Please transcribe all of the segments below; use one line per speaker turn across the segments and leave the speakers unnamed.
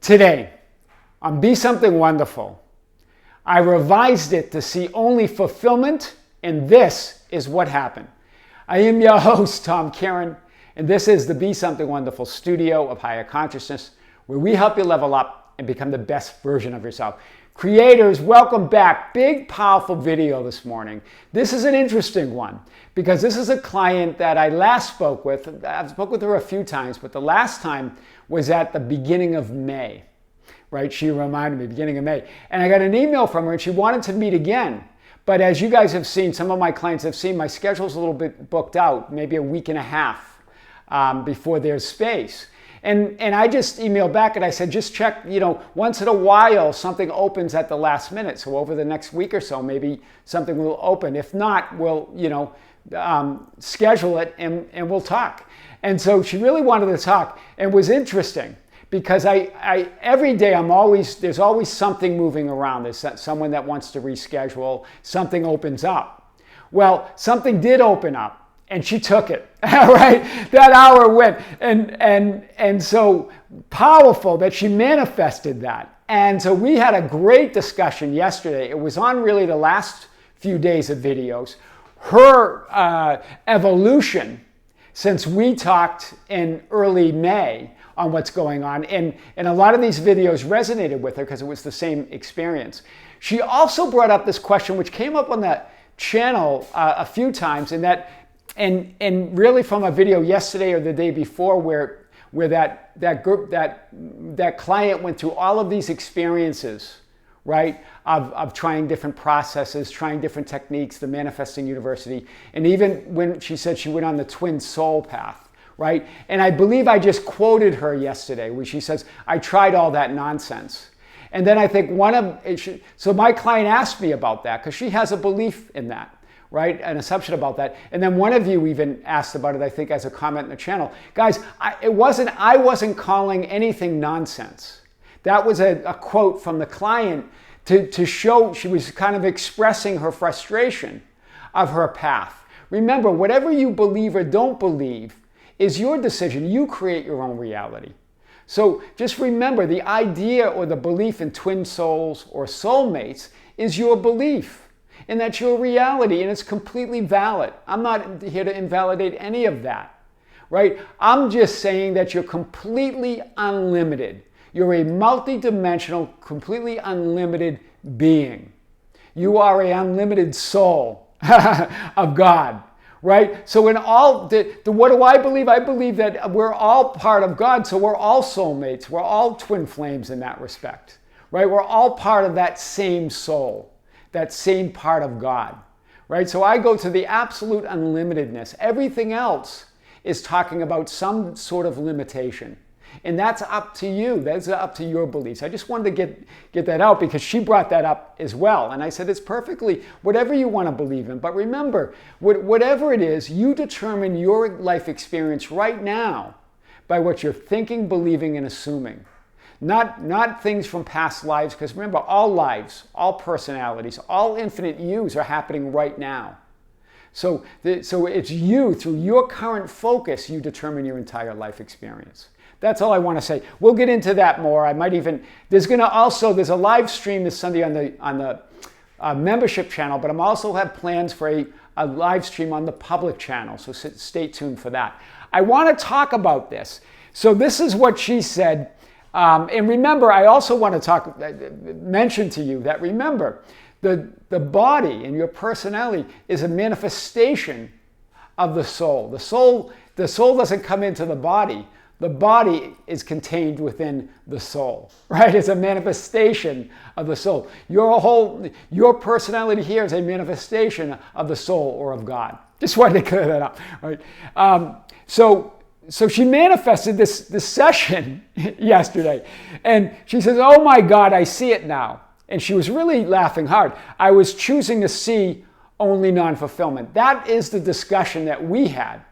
Today, on Be Something Wonderful, I revised it to see only fulfillment, and this is what happened. I am your host, Tom Kearin, and this is the Be Something Wonderful studio of higher consciousness, where we help you level up and become the best version of yourself. Creators, welcome back. Big, powerful video this morning. This is an interesting one because this is a client that I last spoke with. I've spoken with her a few times, but the last time was at the beginning of May, right? She reminded me, beginning of May. And I got an email from her and she wanted to meet again. But as you guys have seen, some of my clients have seen, my schedule's a little bit booked out, maybe a week and a half before there's space. And I just emailed back and I said, just check, once in a while something opens at the last minute. So over the next week or so, maybe something will open. If not, we'll, schedule it and we'll talk. And so she really wanted to talk, and it was interesting because I every day there's always something moving around. There's someone that wants to reschedule, something opens up. Well, something did open up. And she took it, right? That hour went, and so powerful that she manifested that. And so we had a great discussion yesterday. It was on really the last few days of videos. Her evolution since we talked in early May on what's going on, and a lot of these videos resonated with her because it was the same experience. She also brought up this question, which came up on the channel a few times, and really from a video yesterday or the day before where that client went through all of these experiences, right, of trying different processes, trying different techniques, the Manifesting University, and even when she said she went on the twin soul path, right? And I believe I just quoted her yesterday where she says, I tried all that nonsense. And then I think so my client asked me about that because she has a belief in that. Right? An assumption about that. And then one of you even asked about it, I think, as a comment in the channel. Guys, I wasn't calling anything nonsense. That was a quote from the client to show she was kind of expressing her frustration of her path. Remember, whatever you believe or don't believe is your decision. You create your own reality. So just remember, the idea or the belief in twin souls or soulmates is your belief. And that's your reality, and it's completely valid. I'm not here to invalidate any of that, right? I'm just saying that you're completely unlimited. You're a multidimensional, completely unlimited being. You are an unlimited soul of God, right? So in all, what do I believe? I believe that we're all part of God, so we're all soulmates. We're all twin flames in that respect, right? We're all part of that same soul. That same part of God, right? So I go to the absolute unlimitedness. Everything else is talking about some sort of limitation. And that's up to you. That's up to your beliefs. I just wanted to get that out because she brought that up as well. And I said, it's perfectly, whatever you want to believe in. But remember, whatever it is, you determine your life experience right now by what you're thinking, believing, and assuming. Not things from past lives, because remember, all lives, all personalities, all infinite yous are happening right now. So it's you, through your current focus, you determine your entire life experience. That's all I want to say. We'll get into that more. I might even, there's a live stream this Sunday on the membership channel, but I'm also have plans for a live stream on the public channel, so stay tuned for that. I want to talk about this. So this is what she said. And remember, I also want to mention to you that remember, the body and your personality is a manifestation of the soul. The soul doesn't come into the body. The body is contained within the soul, right? It's a manifestation of the soul. Your personality here is a manifestation of the soul or of God. Just wanted to clear that up, right? So she manifested this session yesterday, and she says, oh my God, I see it now. And she was really laughing hard. I was choosing to see only non-fulfillment. That is the discussion that we had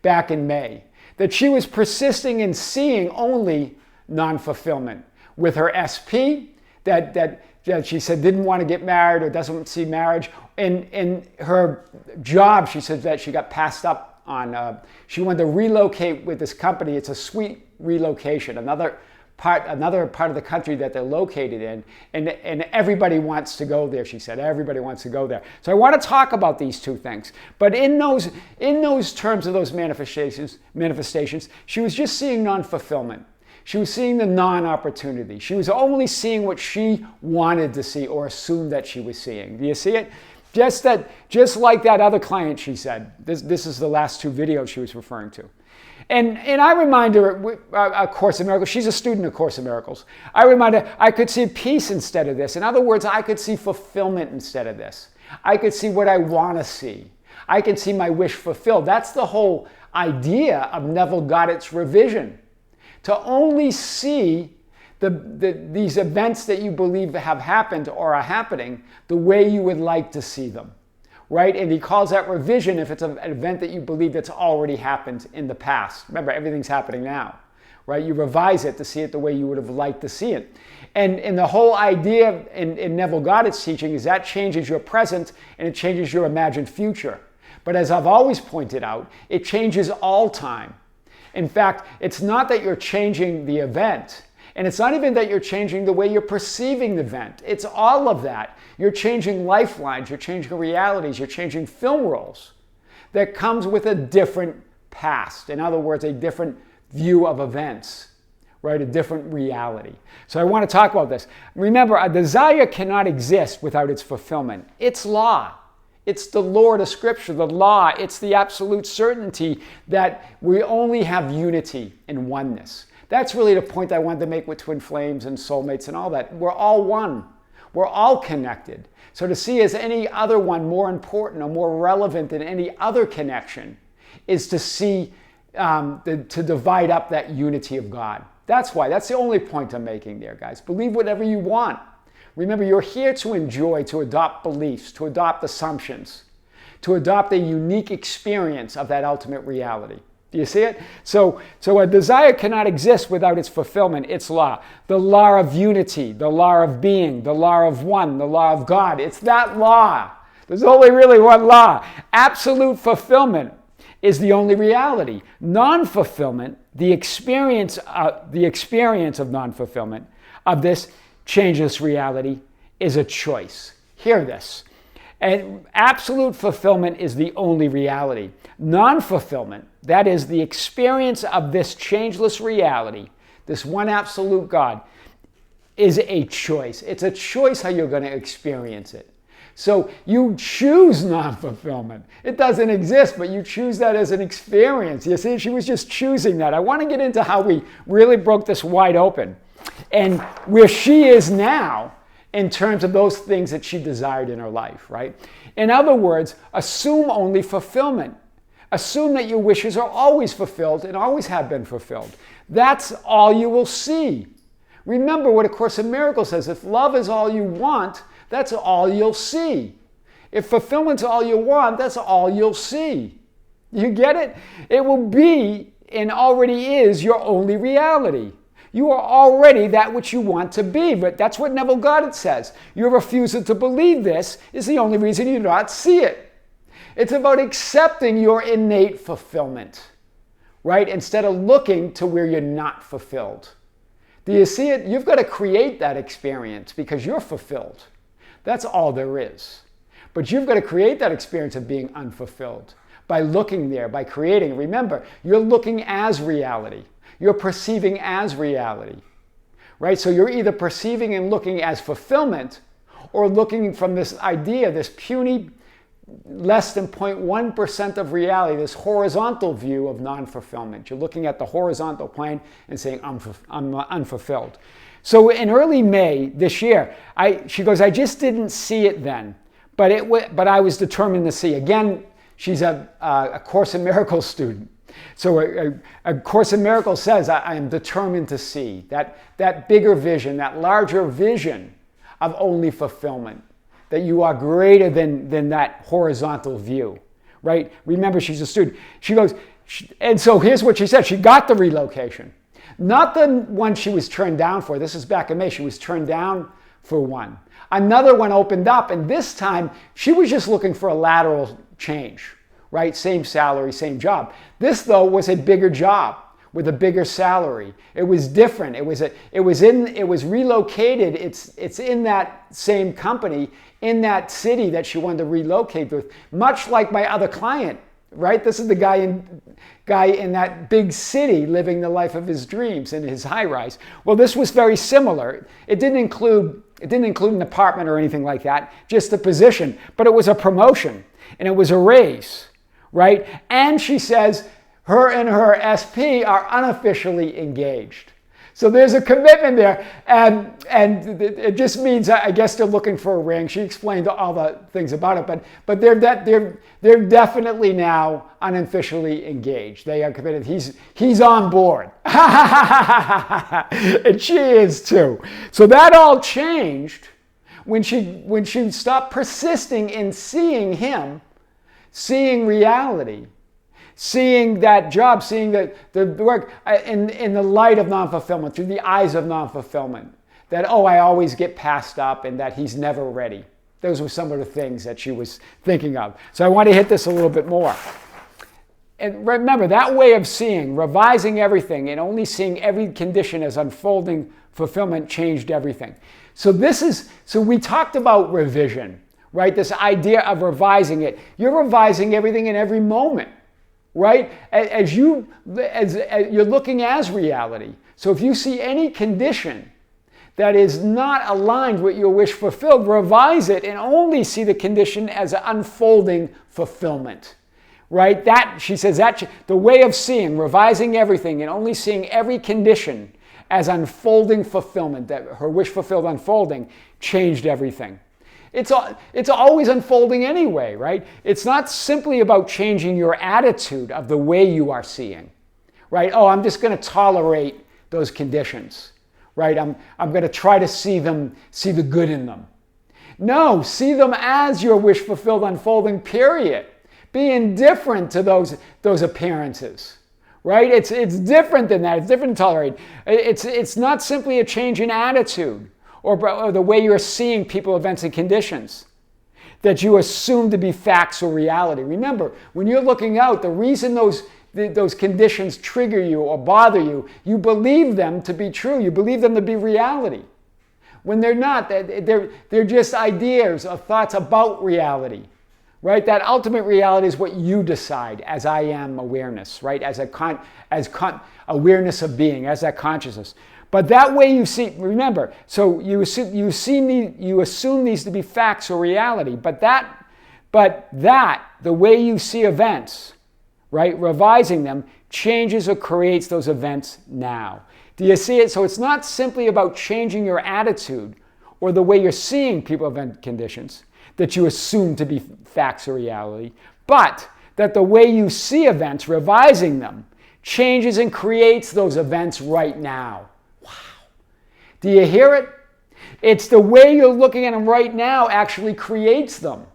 back in May, that she was persisting in seeing only non-fulfillment with her SP, that she said didn't want to get married or doesn't see marriage. In her job, she said that she got passed up on, she wanted to relocate with this company. It's a sweet relocation, another another part of the country that they're located in, and everybody wants to go there, she said. Everybody wants to go there. So I want to talk about these two things. But in those terms of those manifestations, she was just seeing non-fulfillment. She was seeing the non-opportunity. She was only seeing what she wanted to see or assumed that she was seeing. Do you see it? Just like that other client, she said. This is the last two videos she was referring to. And I remind her, A Course in Miracles, she's a student of Course in Miracles. I remind her, I could see peace instead of this. In other words, I could see fulfillment instead of this. I could see what I want to see. I could see my wish fulfilled. That's the whole idea of Neville Goddard's revision. To only see these events that you believe have happened or are happening the way you would like to see them. Right? And he calls that revision if it's an event that you believe that's already happened in the past. Remember, everything's happening now, right? You revise it to see it the way you would have liked to see it. And the whole idea in Neville Goddard's teaching is that changes your present and it changes your imagined future. But as I've always pointed out, it changes all time. In fact, it's not that you're changing the event, and it's not even that you're changing the way you're perceiving the event. It's all of that. You're changing lifelines, you're changing realities, you're changing film rolls that comes with a different past. In other words, a different view of events, right? A different reality. So I want to talk about this. Remember, a desire cannot exist without its fulfillment. It's law. It's the Lord of Scripture, the law. It's the absolute certainty that we only have unity and oneness. That's really the point I wanted to make with twin flames and soulmates and all that. We're all one. We're all connected. So to see as any other one more important or more relevant than any other connection is to see, to divide up that unity of God. That's why. That's the only point I'm making there, guys. Believe whatever you want. Remember, you're here to enjoy, to adopt beliefs, to adopt assumptions, to adopt a unique experience of that ultimate reality. Do you see it? So a desire cannot exist without its fulfillment, its law. The law of unity, the law of being, the law of one, the law of God. It's that law. There's only really one law. Absolute fulfillment is the only reality. Non-fulfillment, the experience of non-fulfillment of this changeless reality is a choice. Hear this. And absolute fulfillment is the only reality. Non-fulfillment, that is the experience of this changeless reality, this one absolute God, is a choice. It's a choice how you're going to experience it. So you choose non-fulfillment. It doesn't exist, but you choose that as an experience. You see, she was just choosing that. I want to get into how we really broke this wide open and where she is now in terms of those things that she desired in her life, right? In other words, assume only fulfillment. Assume that your wishes are always fulfilled and always have been fulfilled. That's all you will see. Remember what A Course in Miracles says. If love is all you want, that's all you'll see. If fulfillment's all you want, that's all you'll see. You get it? It will be and already is your only reality. You are already that which you want to be. But that's what Neville Goddard says. Your refusal to believe this is the only reason you do not see it. It's about accepting your innate fulfillment, right? Instead of looking to where you're not fulfilled. Do you see it? You've got to create that experience because you're fulfilled. That's all there is. But you've got to create that experience of being unfulfilled by looking there, by creating. Remember, you're looking as reality. You're perceiving as reality, right? So you're either perceiving and looking as fulfillment or looking from this idea, this puny, less than 0.1% of reality, this horizontal view of non-fulfillment. You're looking at the horizontal plane and saying, I'm unfulfilled. So in early May this year, she goes, I just didn't see it then, but I was determined to see. Again, she's a Course in Miracles student. So a Course in Miracles says, I am determined to see that bigger vision, that larger vision of only fulfillment, that you are greater than that horizontal view, right? Remember, she's a student. She goes, and so here's what she said. She got the relocation. Not the one she was turned down for. This is back in May. She was turned down for one. Another one opened up, and this time she was just looking for a lateral change, right? Same salary, same job. This, though, was a bigger job with a bigger salary. It was different. It was relocated. It's in that same company, in that city that she wanted to relocate with, much like my other client, right? This is the guy in that big city living the life of his dreams in his high rise. Well, this was very similar. It didn't include an apartment or anything like that, just the position, but it was a promotion and it was a raise, right? And she says her and her SP are unofficially engaged. So there's a commitment there, and it just means, I guess, they're looking for a ring. She explained all the things about it, but they're definitely now unofficially engaged. They are committed. He's on board, and she is too. So that all changed when she stopped persisting in seeing him, seeing reality. Seeing that job, seeing the work in the light of non-fulfillment, through the eyes of non-fulfillment. That, I always get passed up and that he's never ready. Those were some of the things that she was thinking of. So I want to hit this a little bit more. And remember, that way of seeing, revising everything and only seeing every condition as unfolding fulfillment changed everything. So we talked about revision, right? This idea of revising it. You're revising everything in every moment. Right? As you're looking as reality. So if you see any condition that is not aligned with your wish fulfilled, revise it and only see the condition as an unfolding fulfillment. Right? That, she says, that the way of seeing, revising everything and only seeing every condition as unfolding fulfillment, that her wish fulfilled unfolding, changed everything. It's always unfolding anyway, right? It's not simply about changing your attitude of the way you are seeing, right? I'm just going to tolerate those conditions, right? I'm going to try to see the good in them. No, see them as your wish fulfilled unfolding, period. Be indifferent to those appearances, right? It's different than that. It's different to tolerate. It's not simply a change in attitude. Or the way you're seeing people, events, and conditions that you assume to be facts or reality. Remember, when you're looking out, the reason those conditions trigger you or bother you, you believe them to be true. You believe them to be reality. When they're not, they're just ideas or thoughts about reality, right? That ultimate reality is what you decide as I am awareness, right? As awareness of being, as that consciousness. But that way you see, remember, so you assume these to be facts or reality, but the way you see events, right, revising them, changes or creates those events now. Do you see it? So it's not simply about changing your attitude or the way you're seeing people, event, conditions that you assume to be facts or reality, but that the way you see events, revising them, changes and creates those events right now. Do you hear it? It's the way you're looking at them right now actually creates them.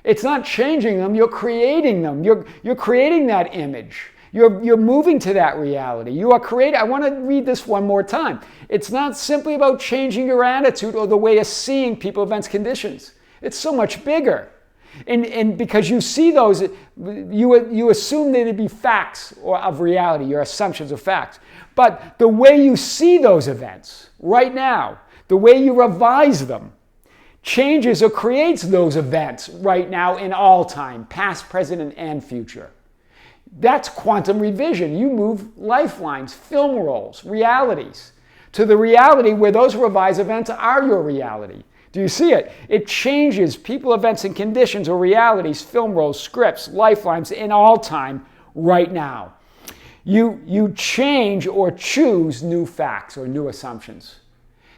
It's not changing them, you're creating them. You're creating that image. You're moving to that reality. You are creating. I want to read this one more time. It's not simply about changing your attitude or the way of seeing people, events, conditions. It's so much bigger. And because you see those, you assume they to be facts or of reality, your assumptions of facts. But the way you see those events right now, the way you revise them, changes or creates those events right now in all time, past, present, and future. That's quantum revision. You move lifelines, film rolls, realities, to the reality where those revised events are your reality. Do you see it? It changes people, events, and conditions or realities, film rolls, scripts, lifelines in all time right now. You change or choose new facts or new assumptions.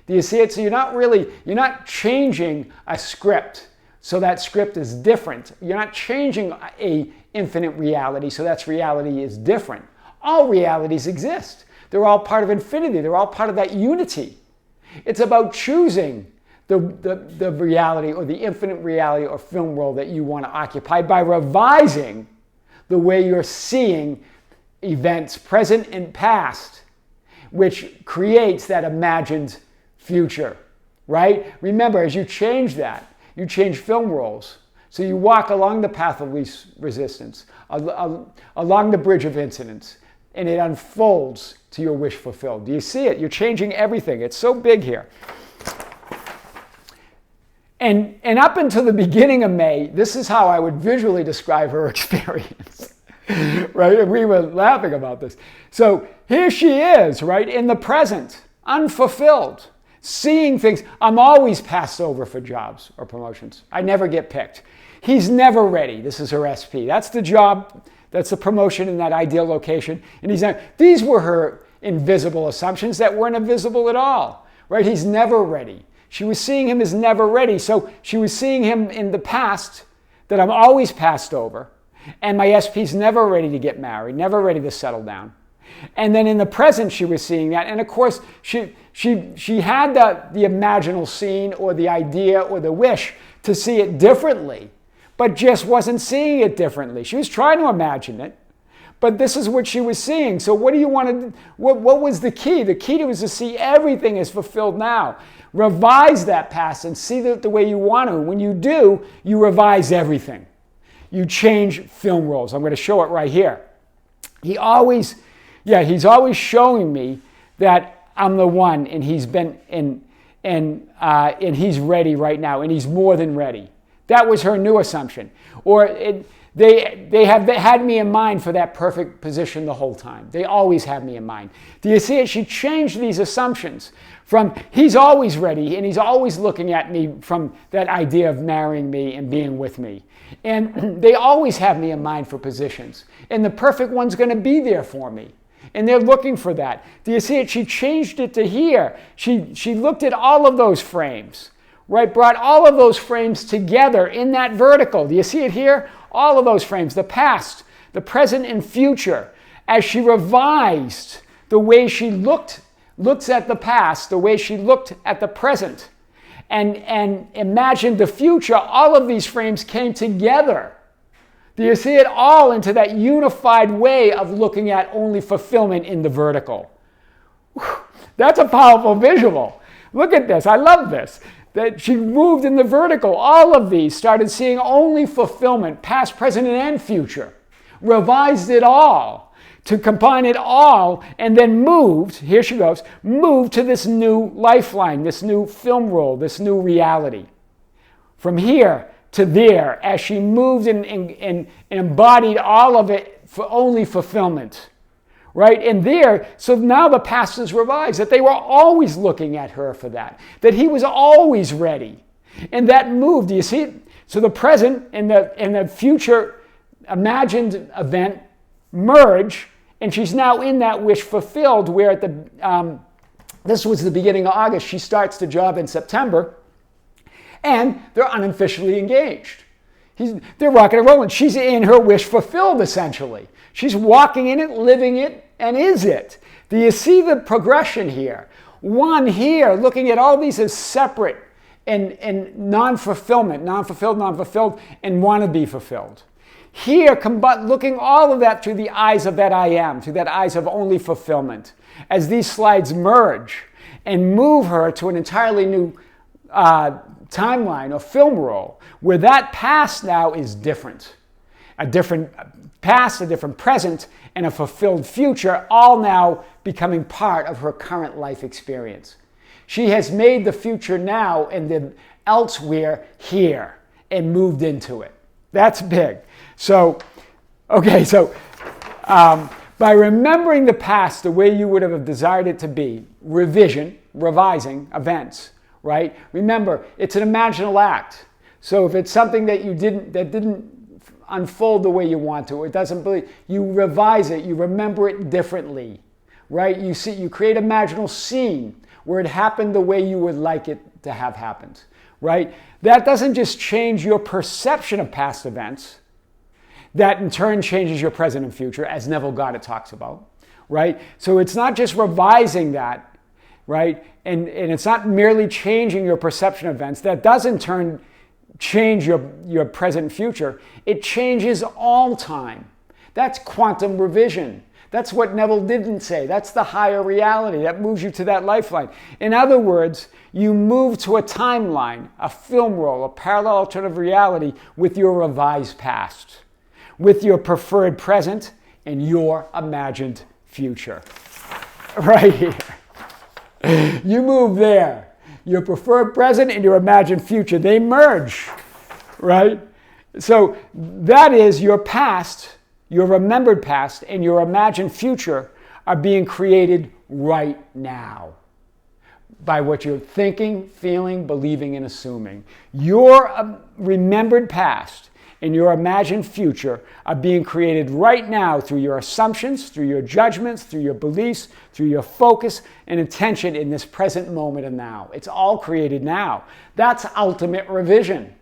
Do you see it? So you're not changing a script so that script is different. You're not changing a infinite reality so that reality is different. All realities exist. They're all part of infinity. They're all part of that unity. It's about choosing the reality or the infinite reality or film role that you want to occupy by revising the way you're seeing events present and past, which creates that imagined future, right? Remember, as you change that, you change film rolls. So you walk along the path of least resistance, along the bridge of incidents, and it unfolds to your wish fulfilled. Do you see it? You're changing everything. It's so big here. And up until the beginning of May, this is how I would visually describe her experience, right? And we were laughing about this. So here she is, right, in the present, unfulfilled, seeing things. I'm always passed over for jobs or promotions. I never get picked. He's never ready. This is her SP. That's the job. That's the promotion in that ideal location. And he's not. These were her invisible assumptions that weren't invisible at all, right? He's never ready. She was seeing him as never ready. So she was seeing him in the past that I'm always passed over. And my SP's never ready to get married, never ready to settle down. And then in the present, she was seeing that. And of course, she had the imaginal scene or the idea or the wish to see it differently, but just wasn't seeing it differently. She was trying to imagine it, but this is what she was seeing. So what do you want to, what was the key? The key was to see everything as fulfilled now. Revise that past and see it the way you want to. When you do, you revise everything. You change film rolls. I'm going to show it right here. He's always showing me that I'm the one, and he's been and he's ready right now, and he's more than ready. That was her new assumption. They had me in mind for that perfect position the whole time. They always had me in mind. Do you see it? She changed these assumptions from he's always ready and he's always looking at me from that idea of marrying me and being with me. And they always have me in mind for positions. And the perfect one's going to be there for me. And they're looking for that. Do you see it? She changed it to here. She looked at all of those frames, right? Brought all of those frames together in that vertical. Do you see it here? All of those frames, the past, the present, and future. As she revised the way she looks at the past, the way she looked at the present, and imagined the future, all of these frames came together. Do you see it all into that unified way of looking at only fulfillment in the vertical? Whew, that's a powerful visual. Look at this. I love this. That she moved in the vertical. All of these started seeing only fulfillment, past, present, and future. Revised it all to combine it all, and then moved, here she goes, moved to this new lifeline, this new film roll, this new reality. From here to there, as she moved and embodied all of it for only fulfillment. Right? And there, so now the past is revised, that they were always looking at her for that he was always ready. And that moved, do you see it? So the present and the future imagined event merge, and she's now in that wish fulfilled, where at this was the beginning of August, she starts the job in September, and they're unofficially engaged. They're rocking and rolling. She's in her wish fulfilled, essentially. She's walking in it, living it, and is it. Do you see the progression here? One here, looking at all these as separate and non-fulfillment, non-fulfilled, and want to be fulfilled. Here, looking all of that through the eyes of that I am, through that eyes of only fulfillment, as these slides merge and move her to an entirely new timeline or film roll, where that past now is different. A different past, a different present, and a fulfilled future, all now becoming part of her current life experience. She has made the future now and the elsewhere here and moved into it. That's big. So by remembering the past the way you would have desired it to be, revising events, right? Remember, it's an imaginal act. So if it's something that didn't unfold the way you want to, or it doesn't believe, you revise it, you remember it differently, right? You create an imaginal scene where it happened the way you would like it to have happened, right? That doesn't just change your perception of past events. That in turn changes your present and future, as Neville Goddard talks about, right? So it's not just revising that, right? And it's not merely changing your perception of events. That does in turn change your present and future. It changes all time. That's quantum revision. That's what Neville didn't say. That's the higher reality. That moves you to that lifeline. In other words, you move to a timeline, a film roll, a parallel alternative reality with your revised past, with your preferred present and your imagined future. Right here. You move there. Your preferred present and your imagined future, they merge, right? So that is your past, your remembered past, and your imagined future are being created right now by what you're thinking, feeling, believing, and assuming. Your remembered past and your imagined future are being created right now through your assumptions, through your judgments, through your beliefs, through your focus and attention in this present moment of now. It's all created now. That's ultimate revision,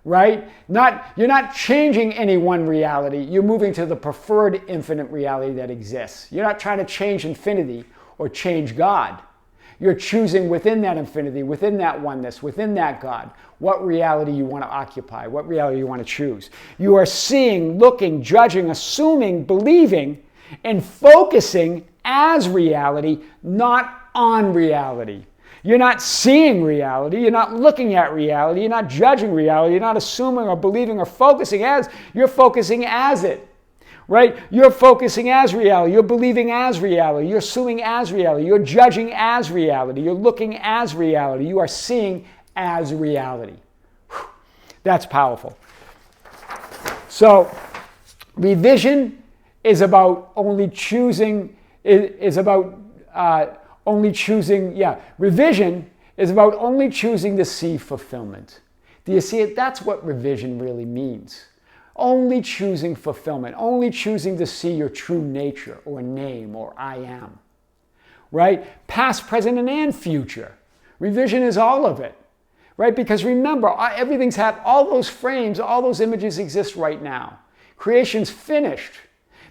right? You're not changing any one reality. You're moving to the preferred infinite reality that exists. You're not trying to change infinity or change God. You're choosing within that infinity, within that oneness, within that God, what reality you want to occupy, what reality you want to choose. You are seeing, looking, judging, assuming, believing, and focusing as reality, not on reality. You're not seeing reality, you're not looking at reality, you're not judging reality, you're not assuming or believing or focusing as, you're focusing as it. Right? You're focusing as reality. You're believing as reality. You're assuming as reality. You're judging as reality. You're looking as reality. You are seeing as reality. Whew. That's powerful. So, revision is about only choosing. Revision is about only choosing to see fulfillment. Do you see it? That's what revision really means. Only choosing fulfillment, only choosing to see your true nature or name or I am, right? Past, present, and future. Revision is all of it, right? Because remember, everything's had, all those frames, all those images exist right now. Creation's finished,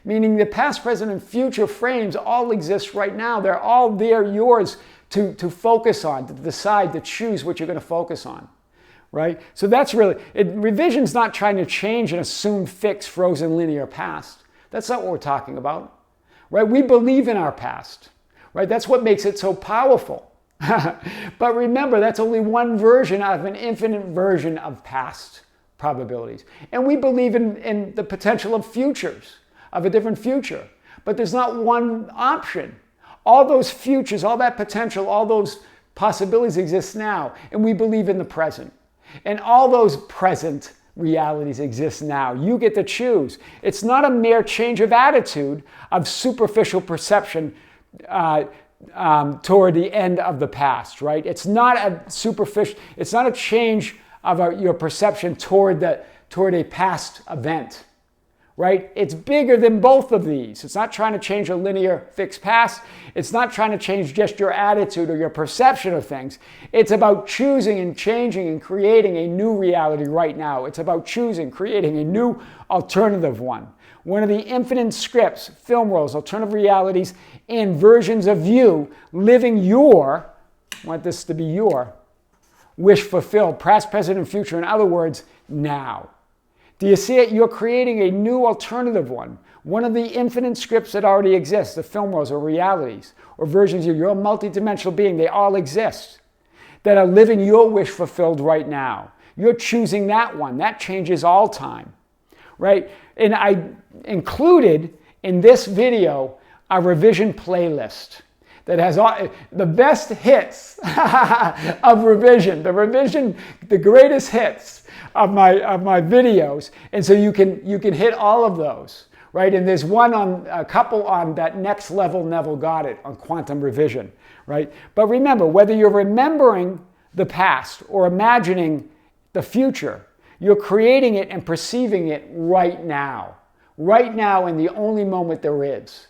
meaning the past, present, and future frames all exist right now. They're all there, yours to focus on, to decide, to choose what you're going to focus on. Right? So that's really, revision's not trying to change an assumed, fixed, frozen, linear past. That's not what we're talking about. Right? We believe in our past. Right? That's what makes it so powerful. But remember, that's only one version of an infinite version of past probabilities. And we believe in the potential of futures, of a different future. But there's not one option. All those futures, all that potential, all those possibilities exist now. And we believe in the present. And all those present realities exist now. You get to choose. It's not a mere change of attitude, of superficial perception toward the end of the past, right? It's not a superficial, it's not a change of your perception toward a past event, right? It's bigger than both of these. It's not trying to change a linear fixed past. It's not trying to change just your attitude or your perception of things. It's about choosing and changing and creating a new reality right now. It's about choosing, creating a new alternative one. One of the infinite scripts, film rolls, alternative realities, and versions of you living your, I want this to be your, wish fulfilled, past, present, and future. In other words, now. Do you see it? You're creating a new alternative one. One of the infinite scripts that already exist, the film rolls or realities or versions of you. You're a multidimensional being. They all exist that are living your wish fulfilled right now. You're choosing that one. That changes all time, right? And I included in this video a revision playlist that has all, the best hits of revision, the greatest hits of my videos, and so you can hit all of those, right? And there's a couple on that next level Neville Goddard on quantum revision, right? But remember, whether you're remembering the past or imagining the future, you're creating it and perceiving it right now in the only moment there is.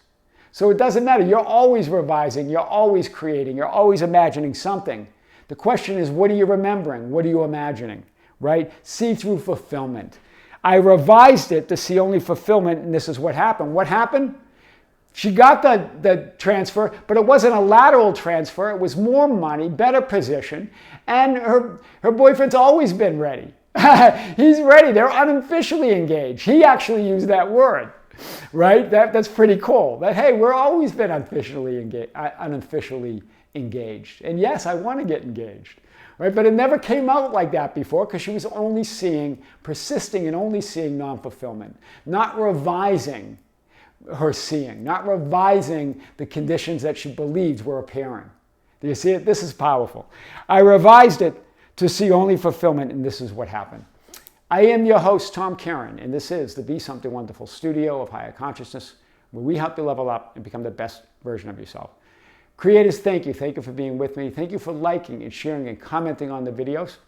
So it doesn't matter. You're always revising. You're always creating. You're always imagining something. The question is, what are you remembering? What are you imagining? Right? See through fulfillment. I revised it to see only fulfillment, and this is what happened. What happened? She got the transfer, but it wasn't a lateral transfer. It was more money, better position, and her boyfriend's always been ready. He's ready. They're unofficially engaged. He actually used that word. Right? That's pretty cool. That, hey, we're always been unofficially engaged. And yes, I want to get engaged. Right? But it never came out like that before because she was persisting and only seeing non-fulfillment, not revising her seeing, not revising the conditions that she believed were appearing. Do you see it? This is powerful. I revised it to see only fulfillment, and this is what happened. I am your host, Tom Kearin, and this is the Be Something Wonderful studio of higher consciousness, where we help you level up and become the best version of yourself. Creators, thank you. Thank you for being with me. Thank you for liking and sharing and commenting on the videos.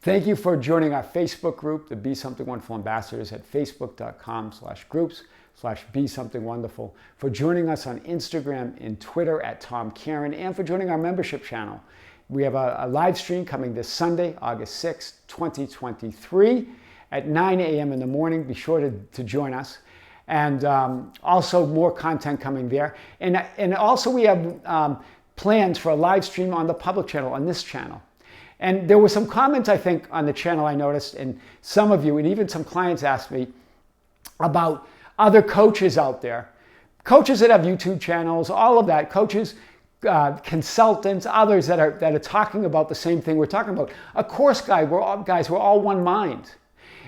Thank you for joining our Facebook group, the Be Something Wonderful Ambassadors, at facebook.com/groups/Be Something Wonderful, for joining us on Instagram and Twitter at Tom Kearin, and for joining our membership channel. We have a live stream coming this Sunday, August 6th, 2023 at 9 a.m. in the morning. Be sure to join us. And also more content coming there. And also we have plans for a live stream on the public channel, on this channel. And there were some comments, I think, on the channel I noticed, and some of you, and even some clients asked me about other coaches out there. Coaches that have YouTube channels, all of that, coaches, consultants, others that are talking about the same thing we're talking about. A course guide, we're all one mind.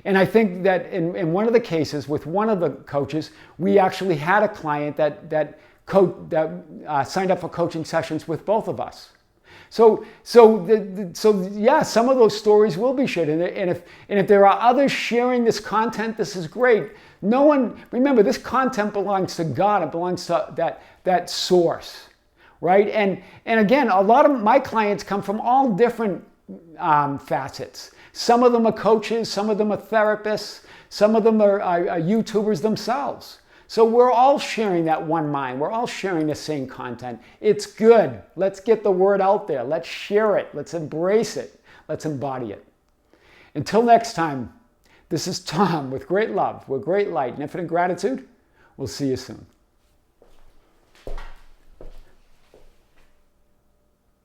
And I think that in one of the cases with one of the coaches, we actually had a client that signed up for coaching sessions with both of us. So yeah, some of those stories will be shared. And if there are others sharing this content, this is great. No one, remember, this content belongs to God. It belongs to that source, right? And again, a lot of my clients come from all different facets. Some of them are coaches, some of them are therapists, some of them are YouTubers themselves. So we're all sharing that one mind. We're all sharing the same content. It's good. Let's get the word out there. Let's share it. Let's embrace it. Let's embody it. Until next time, this is Tom with great love, with great light and infinite gratitude. We'll see you soon.